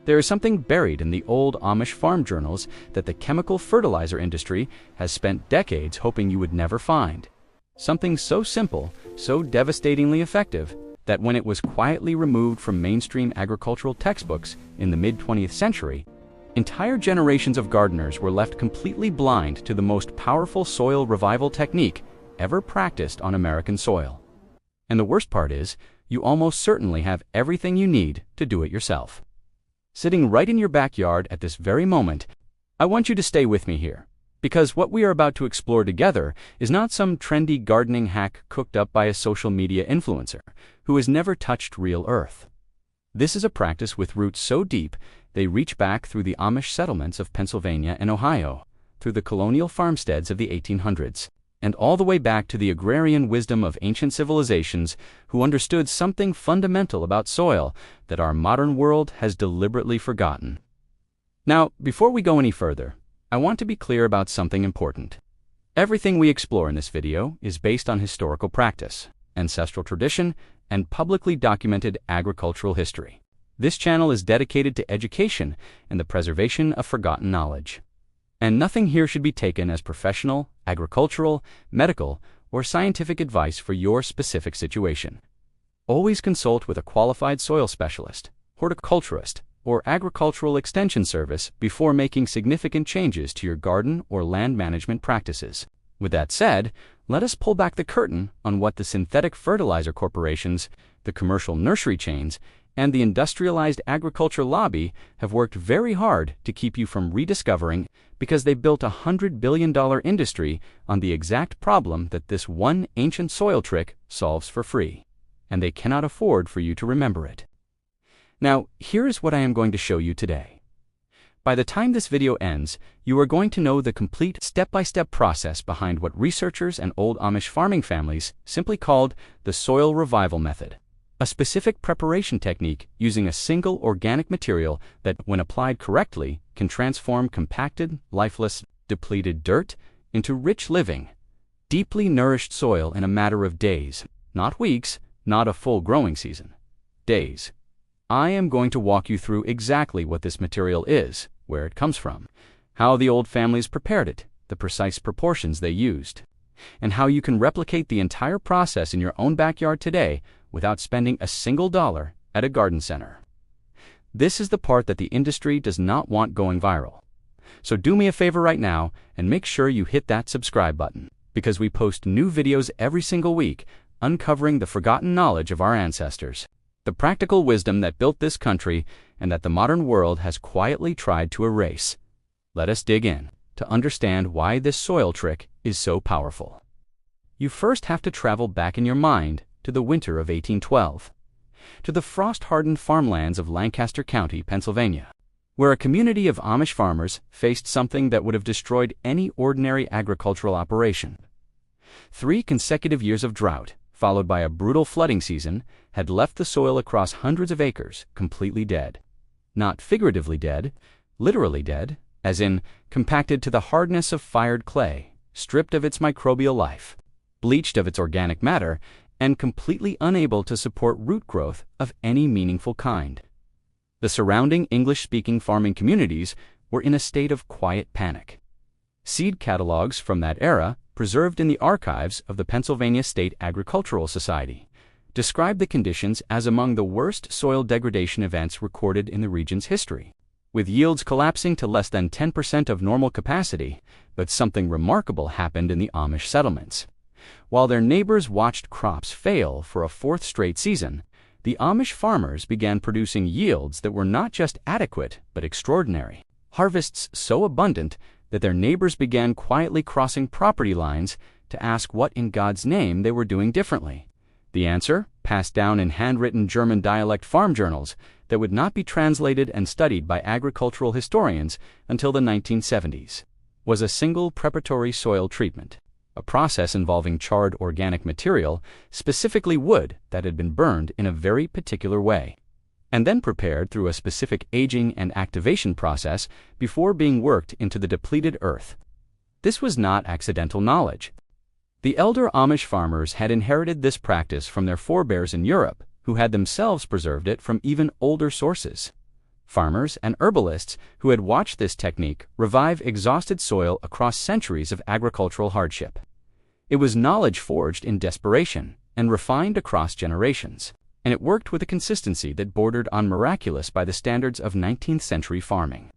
There is something buried in the old Amish farm journals that the chemical fertilizer industry has spent decades hoping you would never find. Something so simple, so devastatingly effective, that when it was quietly removed from mainstream agricultural textbooks in the mid-20th century, entire generations of gardeners were left completely blind to the most powerful soil revival technique ever practiced on American soil. And the worst part is, you almost certainly have everything you need to do it yourself. Sitting right in your backyard at this very moment, I want you to stay with me here, because what we are about to explore together is not some trendy gardening hack cooked up by a social media influencer who has never touched real earth. This is a practice with roots so deep they reach back through the Amish settlements of Pennsylvania and Ohio, through the colonial farmsteads of the 1800s, and all the way back to the agrarian wisdom of ancient civilizations who understood something fundamental about soil that our modern world has deliberately forgotten. Now, before we go any further, I want to be clear about something important. Everything we explore in this video is based on historical practice, ancestral tradition, and publicly documented agricultural history. This channel is dedicated to education and the preservation of forgotten knowledge. And nothing here should be taken as professional, agricultural, medical, or scientific advice for your specific situation. Always consult with a qualified soil specialist, horticulturist, or agricultural extension service before making significant changes to your garden or land management practices. With that said, let us pull back the curtain on what the synthetic fertilizer corporations, the commercial nursery chains, and the industrialized agriculture lobby have worked very hard to keep you from rediscovering, because they built a $100 billion industry on the exact problem that this one ancient soil trick solves for free, and they cannot afford for you to remember it. Now, here is what I am going to show you today. By the time this video ends, you are going to know the complete step-by-step process behind what researchers and old Amish farming families simply called the soil revival method. A specific preparation technique using a single organic material that, when applied correctly, can transform compacted, lifeless, depleted dirt into rich living, deeply nourished soil in a matter of days, not weeks, not a full growing season. Days. I am going to walk you through exactly what this material is, where it comes from, how the old families prepared it, the precise proportions they used, and how you can replicate the entire process in your own backyard today without spending a single dollar at a garden center. This is the part that the industry does not want going viral. So do me a favor right now and make sure you hit that subscribe button, because we post new videos every single week uncovering the forgotten knowledge of our ancestors, the practical wisdom that built this country and that the modern world has quietly tried to erase. Let us dig in to understand why this soil trick is so powerful. You first have to travel back in your mind to the winter of 1812, to the frost-hardened farmlands of Lancaster County, Pennsylvania, where a community of Amish farmers faced something that would have destroyed any ordinary agricultural operation. 3 consecutive years of drought, followed by a brutal flooding season, had left the soil across hundreds of acres completely dead. Not figuratively dead, literally dead, as in compacted to the hardness of fired clay, stripped of its microbial life, bleached of its organic matter, and completely unable to support root growth of any meaningful kind. The surrounding English-speaking farming communities were in a state of quiet panic. Seed catalogs from that era, preserved in the archives of the Pennsylvania State Agricultural Society, describe the conditions as among the worst soil degradation events recorded in the region's history, with yields collapsing to less than 10% of normal capacity. But something remarkable happened in the Amish settlements. While their neighbors watched crops fail for a 4th straight season, the Amish farmers began producing yields that were not just adequate but extraordinary. Harvests so abundant that their neighbors began quietly crossing property lines to ask what in God's name they were doing differently. The answer, passed down in handwritten German dialect farm journals that would not be translated and studied by agricultural historians until the 1970s, was a single preparatory soil treatment, a process involving charred organic material, specifically wood that had been burned in a very particular way, and then prepared through a specific aging and activation process before being worked into the depleted earth. This was not accidental knowledge. The elder Amish farmers had inherited this practice from their forebears in Europe, who had themselves preserved it from even older sources. Farmers and herbalists who had watched this technique revive exhausted soil across centuries of agricultural hardship. It was knowledge forged in desperation and refined across generations, and it worked with a consistency that bordered on miraculous by the standards of 19th century farming.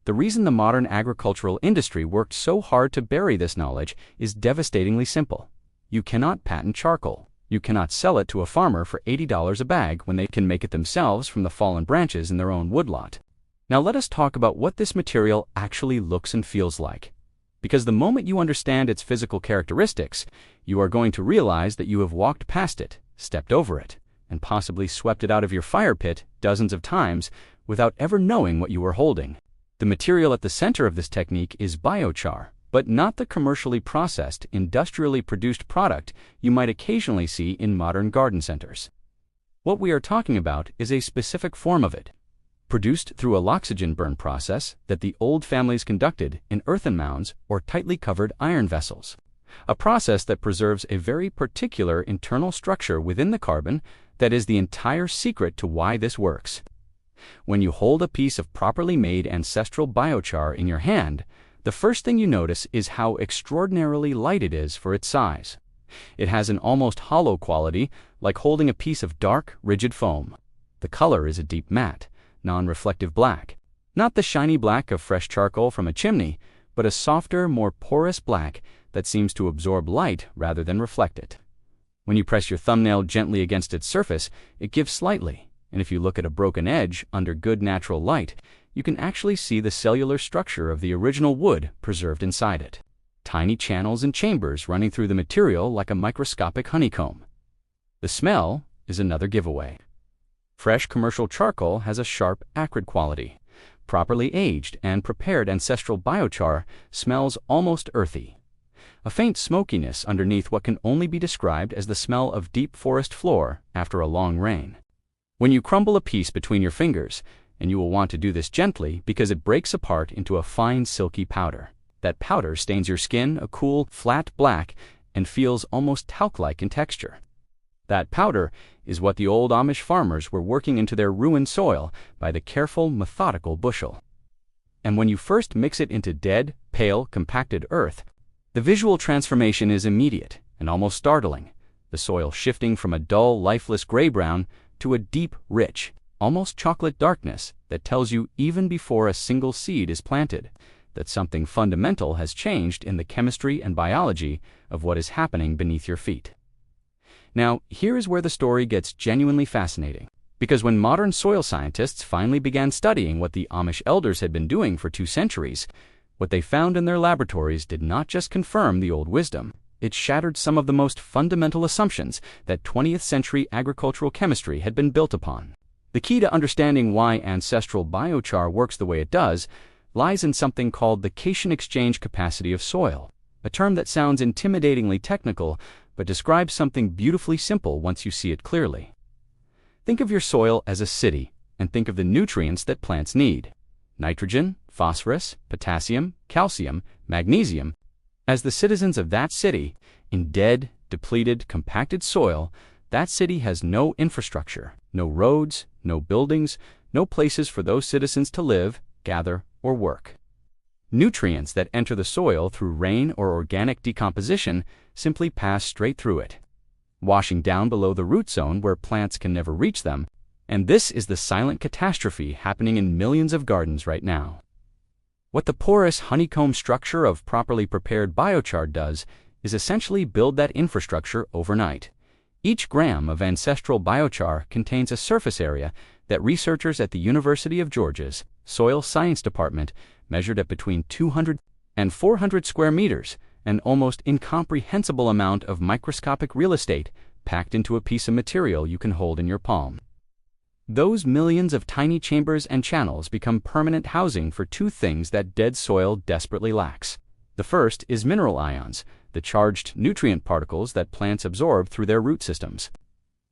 The reason the modern agricultural industry worked so hard to bury this knowledge is devastatingly simple. You cannot patent charcoal. You cannot sell it to a farmer for $80 a bag when they can make it themselves from the fallen branches in their own woodlot. Now let us talk about what this material actually looks and feels like. Because the moment you understand its physical characteristics, you are going to realize that you have walked past it, stepped over it, and possibly swept it out of your fire pit dozens of times without ever knowing what you were holding. The material at the center of this technique is biochar, but not the commercially processed, industrially produced product you might occasionally see in modern garden centers. What we are talking about is a specific form of it, produced through a oxygen burn process that the old families conducted in earthen mounds or tightly covered iron vessels, a process that preserves a very particular internal structure within the carbon that is the entire secret to why this works. When you hold a piece of properly made ancestral biochar in your hand, the first thing you notice is how extraordinarily light it is for its size. It has an almost hollow quality, like holding a piece of dark, rigid foam. The color is a deep matte, non-reflective black. Not the shiny black of fresh charcoal from a chimney, but a softer, more porous black that seems to absorb light rather than reflect it. When you press your thumbnail gently against its surface, it gives slightly. And if you look at a broken edge under good natural light, you can actually see the cellular structure of the original wood preserved inside it. Tiny channels and chambers running through the material like a microscopic honeycomb. The smell is another giveaway. Fresh commercial charcoal has a sharp, acrid quality. Properly aged and prepared ancestral biochar smells almost earthy. A faint smokiness underneath what can only be described as the smell of deep forest floor after a long rain. When you crumble a piece between your fingers, and you will want to do this gently because it breaks apart into a fine silky powder. That powder stains your skin a cool, flat black and feels almost talc-like in texture. That powder is what the old Amish farmers were working into their ruined soil by the careful, methodical bushel. And when you first mix it into dead, pale, compacted earth, the visual transformation is immediate and almost startling, the soil shifting from a dull, lifeless gray-brown to a deep, rich, almost chocolate darkness that tells you even before a single seed is planted that something fundamental has changed in the chemistry and biology of what is happening beneath your feet. Now, here is where the story gets genuinely fascinating, because when modern soil scientists finally began studying what the Amish elders had been doing for 2 centuries, what they found in their laboratories did not just confirm the old wisdom. It shattered some of the most fundamental assumptions that 20th century agricultural chemistry had been built upon. The key to understanding why ancestral biochar works the way it does lies in something called the cation exchange capacity of soil, a term that sounds intimidatingly technical but describes something beautifully simple once you see it clearly. Think of your soil as a city and think of the nutrients that plants need: nitrogen, phosphorus, potassium, calcium, magnesium. As the citizens of that city, in dead, depleted, compacted soil, that city has no infrastructure, no roads, no buildings, no places for those citizens to live, gather, or work. Nutrients that enter the soil through rain or organic decomposition simply pass straight through it, washing down below the root zone where plants can never reach them, and this is the silent catastrophe happening in millions of gardens right now. What the porous honeycomb structure of properly prepared biochar does is essentially build that infrastructure overnight. Each gram of ancestral biochar contains a surface area that researchers at the University of Georgia's Soil Science Department measured at between 200 and 400 square meters, an almost incomprehensible amount of microscopic real estate packed into a piece of material you can hold in your palm. Those millions of tiny chambers and channels become permanent housing for 2 things that dead soil desperately lacks. The first is mineral ions, the charged nutrient particles that plants absorb through their root systems.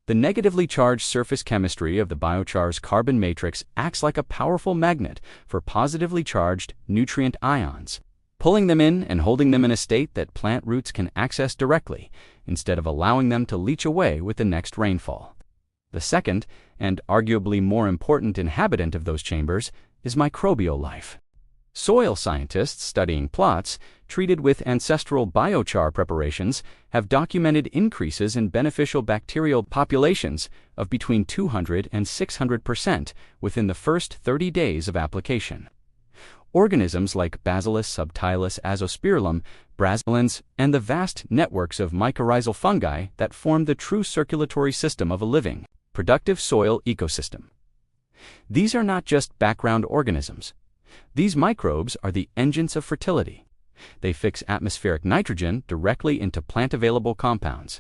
The negatively charged surface chemistry of the biochar's carbon matrix acts like a powerful magnet for positively charged nutrient ions, pulling them in and holding them in a state that plant roots can access directly, instead of allowing them to leach away with the next rainfall. The second, and arguably more important inhabitant of those chambers, is microbial life. Soil scientists studying plots treated with ancestral biochar preparations have documented increases in beneficial bacterial populations of between 200 and 600% within the first 30 days of application. Organisms like Bacillus subtilis azospirillum, brazilans, and the vast networks of mycorrhizal fungi that form the true circulatory system of a living, productive soil ecosystem. These are not just background organisms. These microbes are the engines of fertility. They fix atmospheric nitrogen directly into plant-available compounds.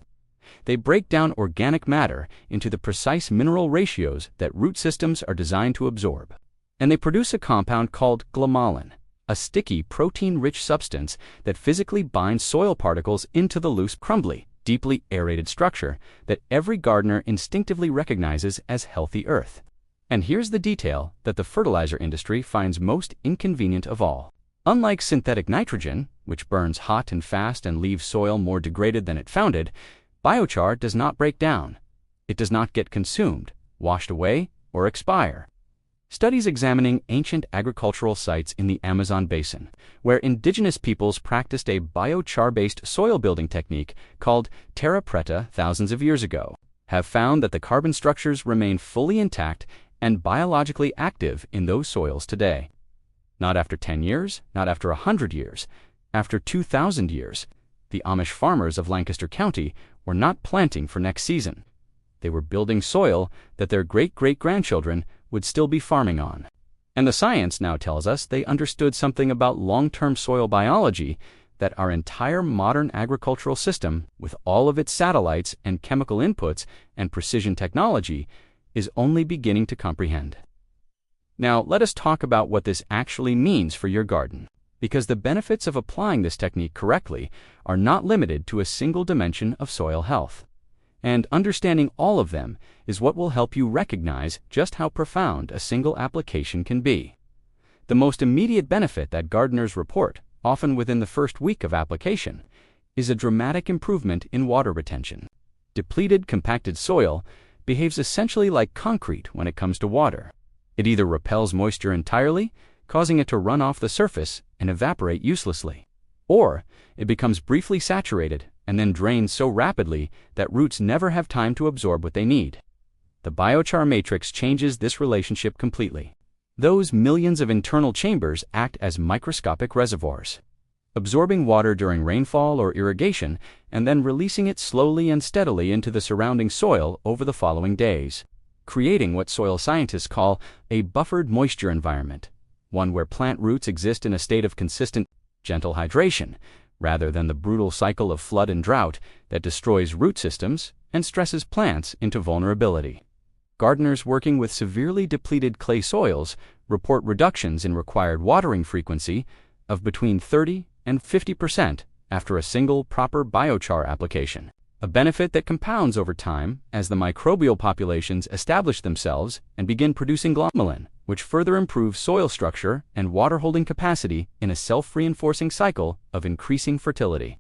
They break down organic matter into the precise mineral ratios that root systems are designed to absorb. And they produce a compound called glomalin, a sticky, protein-rich substance that physically binds soil particles into the loose, crumbly, deeply aerated structure that every gardener instinctively recognizes as healthy earth. And here's the detail that the fertilizer industry finds most inconvenient of all. Unlike synthetic nitrogen, which burns hot and fast and leaves soil more degraded than it found it, biochar does not break down. It does not get consumed, washed away, or expire. Studies examining ancient agricultural sites in the Amazon basin, where indigenous peoples practiced a biochar-based soil building technique called terra preta thousands of years ago, have found that the carbon structures remain fully intact and biologically active in those soils today. Not after 10 years, not after 100 years, after 2,000 years, the Amish farmers of Lancaster County were not planting for next season. They were building soil that their great-great-grandchildren would still be farming on. And the science now tells us they understood something about long-term soil biology that our entire modern agricultural system, with all of its satellites and chemical inputs and precision technology, is only beginning to comprehend. Now, let us talk about what this actually means for your garden, because the benefits of applying this technique correctly are not limited to a single dimension of soil health. And understanding all of them is what will help you recognize just how profound a single application can be. The most immediate benefit that gardeners report, often within the first week of application, is a dramatic improvement in water retention. Depleted, compacted soil behaves essentially like concrete when it comes to water. It either repels moisture entirely, causing it to run off the surface and evaporate uselessly, or it becomes briefly saturated and then drains so rapidly that roots never have time to absorb what they need. The biochar matrix changes this relationship completely. Those millions of internal chambers act as microscopic reservoirs, absorbing water during rainfall or irrigation and then releasing it slowly and steadily into the surrounding soil over the following days, creating what soil scientists call a buffered moisture environment, one where plant roots exist in a state of consistent, gentle hydration, rather than the brutal cycle of flood and drought that destroys root systems and stresses plants into vulnerability. Gardeners working with severely depleted clay soils report reductions in required watering frequency of between 30 and 50% after a single proper biochar application, a benefit that compounds over time as the microbial populations establish themselves and begin producing glomalin, which further improves soil structure and water-holding capacity in a self-reinforcing cycle of increasing fertility.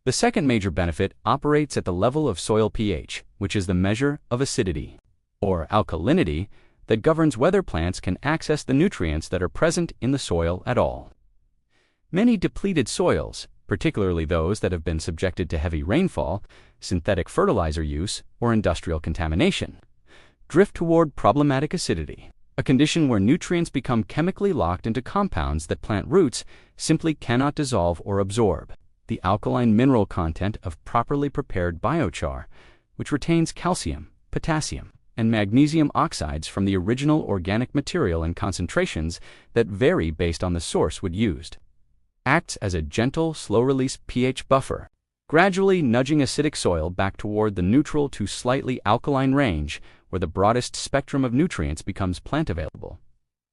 The second major benefit operates at the level of soil pH, which is the measure of acidity, or alkalinity, that governs whether plants can access the nutrients that are present in the soil at all. Many depleted soils, particularly those that have been subjected to heavy rainfall, synthetic fertilizer use, or industrial contamination, drift toward problematic acidity, a condition where nutrients become chemically locked into compounds that plant roots simply cannot dissolve or absorb. The alkaline mineral content of properly prepared biochar, which retains calcium, potassium, and magnesium oxides from the original organic material in concentrations that vary based on the source wood used, acts as a gentle, slow-release pH buffer, gradually nudging acidic soil back toward the neutral to slightly alkaline range where the broadest spectrum of nutrients becomes plant available.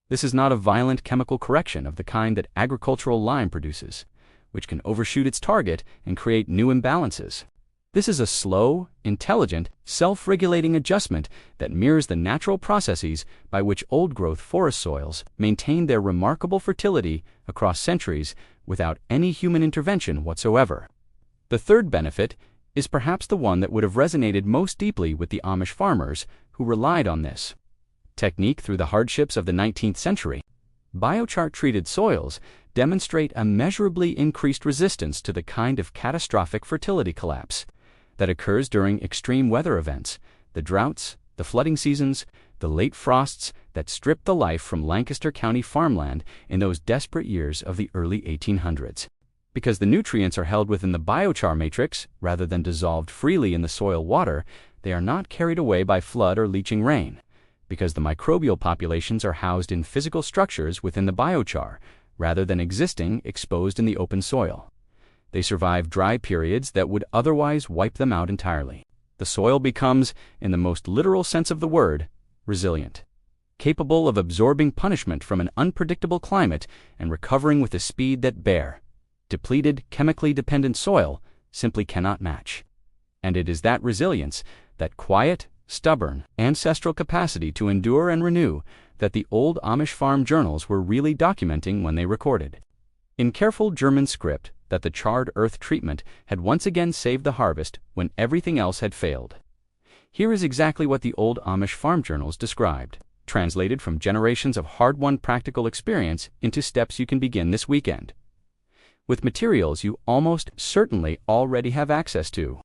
This is not a violent chemical correction of the kind that agricultural lime produces, which can overshoot its target and create new imbalances. This is a slow, intelligent, self-regulating adjustment that mirrors the natural processes by which old-growth forest soils maintain their remarkable fertility across centuries without any human intervention whatsoever. The third benefit is perhaps the one that would have resonated most deeply with the Amish farmers who relied on this technique through the hardships of the 19th century. Biochar-treated soils demonstrate a measurably increased resistance to the kind of catastrophic fertility collapse that occurs during extreme weather events, the droughts, the flooding seasons, the late frosts that stripped the life from Lancaster County farmland in those desperate years of the early 1800s. Because the nutrients are held within the biochar matrix rather than dissolved freely in the soil water, they are not carried away by flood or leaching rain. Because the microbial populations are housed in physical structures within the biochar rather than existing exposed in the open soil. They survive dry periods that would otherwise wipe them out entirely. The soil becomes, in the most literal sense of the word, resilient, capable of absorbing punishment from an unpredictable climate and recovering with a speed that bare, depleted, chemically dependent soil simply cannot match. And it is that resilience, that quiet, stubborn, ancestral capacity to endure and renew, that the old Amish farm journals were really documenting when they recorded, in careful German script, that the charred earth treatment had once again saved the harvest when everything else had failed. Here is exactly what the old Amish farm journals described, translated from generations of hard-won practical experience into steps you can begin this weekend, with materials you almost certainly already have access to.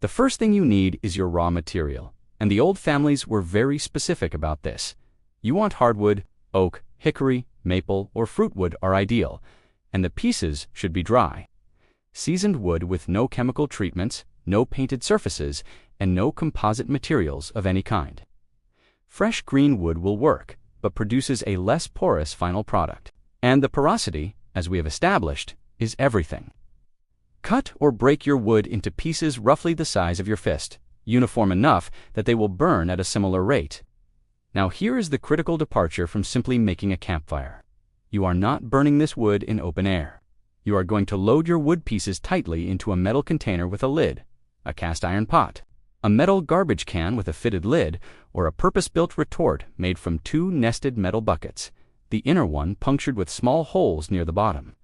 The first thing you need is your raw material, and the old families were very specific about this. You want hardwood, oak, hickory, maple, or fruitwood are ideal, and the pieces should be dry. Seasoned wood with no chemical treatments, no painted surfaces, and no composite materials of any kind. Fresh green wood will work, but produces a less porous final product. And the porosity, as we have established, is everything. Cut or break your wood into pieces roughly the size of your fist, uniform enough that they will burn at a similar rate. Now here is the critical departure from simply making a campfire. You are not burning this wood in open air. You are going to load your wood pieces tightly into a metal container with a lid, a cast iron pot, a metal garbage can with a fitted lid, or a purpose-built retort made from two nested metal buckets, the inner one punctured with small holes near the bottom.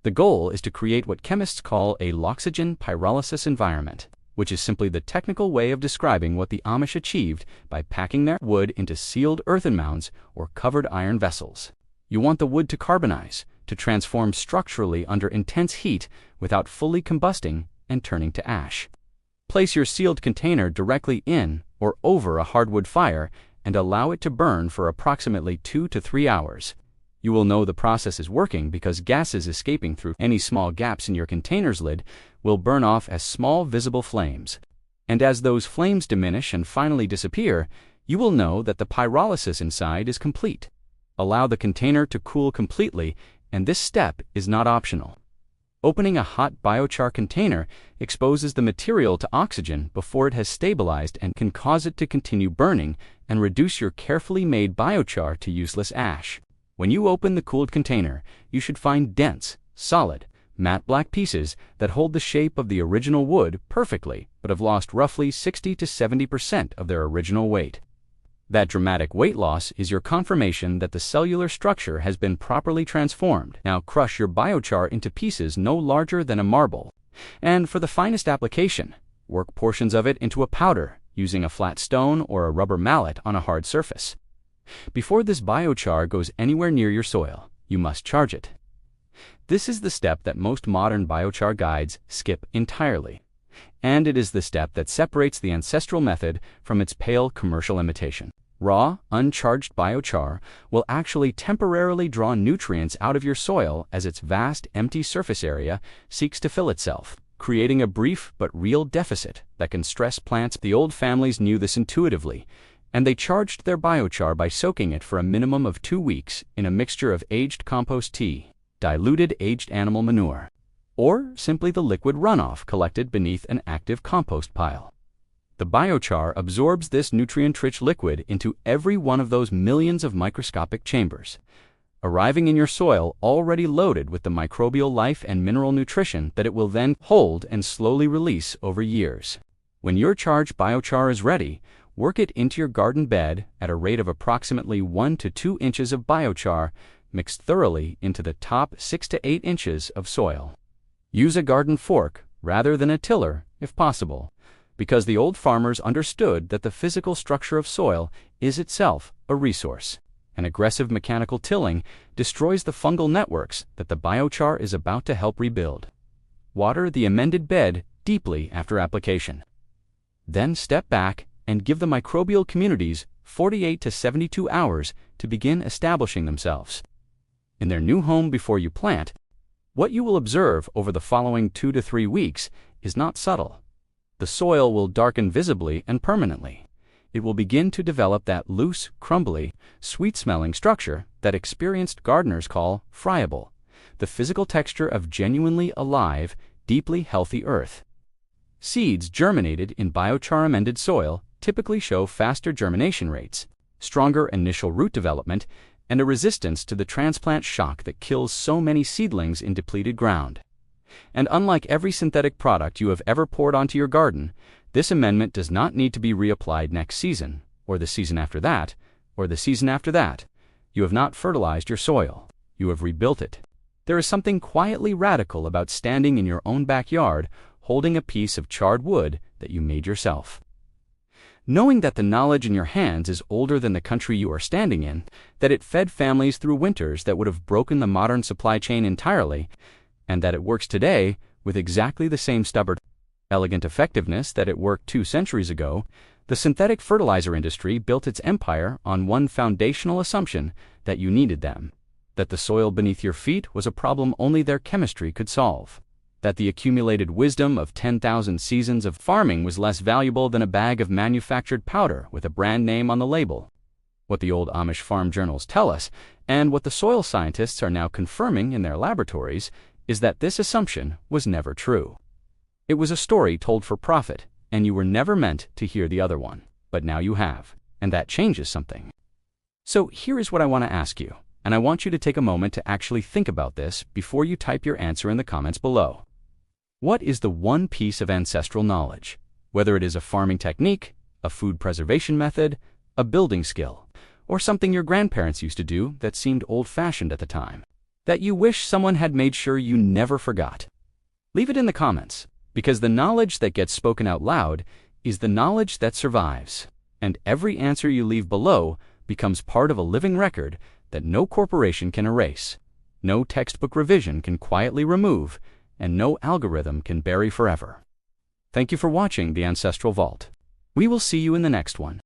The goal is to create what chemists call a loxygen pyrolysis environment, which is simply the technical way of describing what the Amish achieved by packing their wood into sealed earthen mounds or covered iron vessels. You want the wood to carbonize, to transform structurally under intense heat without fully combusting and turning to ash. Place your sealed container directly in or over a hardwood fire and allow it to burn for approximately 2 to 3 hours. You will know the process is working because gases escaping through any small gaps in your container's lid will burn off as small visible flames. And as those flames diminish and finally disappear, you will know that the pyrolysis inside is complete. Allow the container to cool completely, and this step is not optional. Opening a hot biochar container exposes the material to oxygen before it has stabilized and can cause it to continue burning and reduce your carefully made biochar to useless ash. When you open the cooled container, you should find dense, solid, matte black pieces that hold the shape of the original wood perfectly but have lost roughly 60 to 70% of their original weight. That dramatic weight loss is your confirmation that the cellular structure has been properly transformed. Now crush your biochar into pieces no larger than a marble. And for the finest application, work portions of it into a powder using a flat stone or a rubber mallet on a hard surface. Before this biochar goes anywhere near your soil, you must charge it. This is the step that most modern biochar guides skip entirely. And it is the step that separates the ancestral method from its pale commercial imitation. Raw, uncharged biochar will actually temporarily draw nutrients out of your soil as its vast, empty surface area seeks to fill itself, creating a brief but real deficit that can stress plants. The old families knew this intuitively, and they charged their biochar by soaking it for a minimum of 2 weeks in a mixture of aged compost tea, diluted aged animal manure, or simply the liquid runoff collected beneath an active compost pile. The biochar absorbs this nutrient-rich liquid into every one of those millions of microscopic chambers, arriving in your soil already loaded with the microbial life and mineral nutrition that it will then hold and slowly release over years. When your charged biochar is ready, work it into your garden bed at a rate of approximately 1 to 2 inches of biochar mixed thoroughly into the top 6 to 8 inches of soil. Use a garden fork rather than a tiller if possible. because the old farmers understood that the physical structure of soil is itself a resource. And aggressive mechanical tilling destroys the fungal networks that the biochar is about to help rebuild. Water the amended bed deeply after application. Then step back and give the microbial communities 48 to 72 hours to begin establishing themselves. In their new home before you plant, what you will observe over the following 2 to 3 weeks is not subtle. The soil will darken visibly and permanently. It will begin to develop that loose, crumbly, sweet-smelling structure that experienced gardeners call friable, the physical texture of genuinely alive, deeply healthy earth. Seeds germinated in biochar-amended soil typically show faster germination rates, stronger initial root development, and a resistance to the transplant shock that kills so many seedlings in depleted ground. And unlike every synthetic product you have ever poured onto your garden, this amendment does not need to be reapplied next season, or the season after that, or the season after that. You have not fertilized your soil. You have rebuilt it. There is something quietly radical about standing in your own backyard holding a piece of charred wood that you made yourself. Knowing that the knowledge in your hands is older than the country you are standing in, that it fed families through winters that would have broken the modern supply chain entirely, and that it works today with exactly the same stubborn, elegant effectiveness that it worked 2 centuries ago, the synthetic fertilizer industry built its empire on one foundational assumption: that you needed them, that the soil beneath your feet was a problem only their chemistry could solve, that the accumulated wisdom of 10,000 seasons of farming was less valuable than a bag of manufactured powder with a brand name on the label. What the old Amish farm journals tell us, and what the soil scientists are now confirming in their laboratories, is that this assumption was never true. It was a story told for profit, and you were never meant to hear the other one. But now you have, and that changes something. So here is what I want to ask you, and I want you to take a moment to actually think about this before you type your answer in the comments below. What is the one piece of ancestral knowledge, whether it is a farming technique, a food preservation method, a building skill, or something your grandparents used to do that seemed old-fashioned at the time, that you wish someone had made sure you never forgot? Leave it in the comments, because the knowledge that gets spoken out loud is the knowledge that survives, and every answer you leave below becomes part of a living record that no corporation can erase, no textbook revision can quietly remove, and no algorithm can bury forever. Thank you for watching The Ancestral Vault. We will see you in the next one.